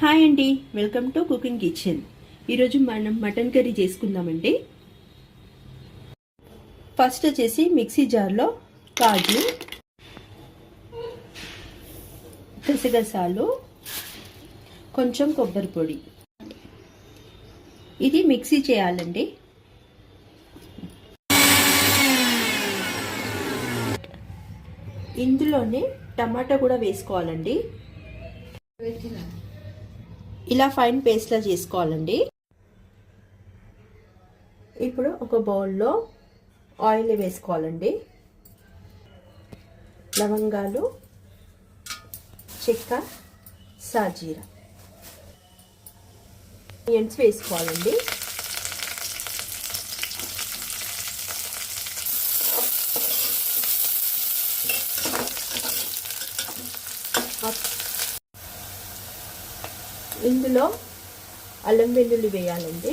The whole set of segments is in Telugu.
హాయ్ అండి, వెల్కమ్ టు కుకింగ్ కిచెన్. ఈరోజు మనం మటన్ కర్రీ చేసుకుందామండి. ఫస్ట్ వచ్చేసి మిక్సీ జార్లో కాజు, గసగసాలు, కొంచెం కొబ్బరి పొడి ఇది మిక్సీ చేయాలండి. ఇందులోనే టమాటా కూడా వేసుకోవాలండి. ఇలా ఫైన్ పేస్ట్లా చేసుకోవాలండి. ఇప్పుడు ఒక బౌల్లో ఆయిల్ వేసుకోవాలండి. లవంగాలు, చెక్క, సాజీరా, ఆనియన్స్ వేసుకోవాలండి. ఇందులో అల్లం వెల్లుల్లి వేయాలండి,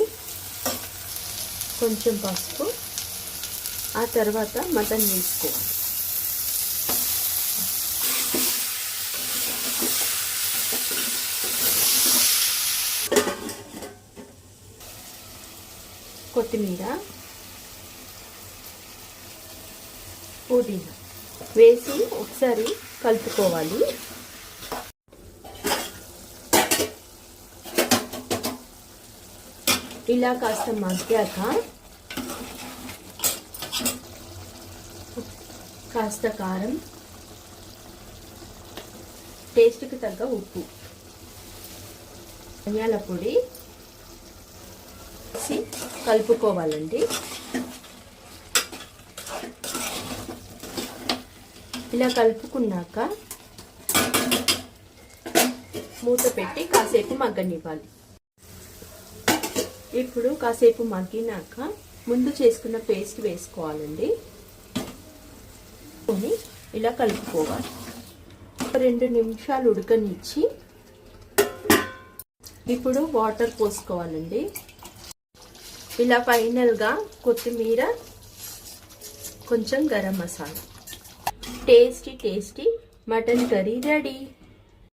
కొంచెం పసుపు, ఆ తర్వాత మటన్ వేసుకోవాలి. కొత్తిమీర, పుదీనా వేసి ఒకసారి కలుపుకోవాలి. ఇలా కాస్త మగ్గాక కాస్త కారం, టేస్ట్కి తగ్గ ఉప్పు, ధనియాల పొడి వేసి కలుపుకోవాలండి. ఇలా కలుపుకున్నాక మూత పెట్టి కాసేపు మగ్గనివ్వాలి. ఇప్పుడు కాసేపు మగ్గినాక ముందు చేసుకున్న పేస్ట్ వేసుకోవాలండి. ఇలా కలుపుకోవాలి. 2 నిమిషాలు ఉడకనిచ్చి ఇప్పుడు వాటర్ పోసుకోవాలండి. ఇలా ఫైనల్గా కొత్తిమీర, కొంచెం garam masala, tasty mutton curry ready.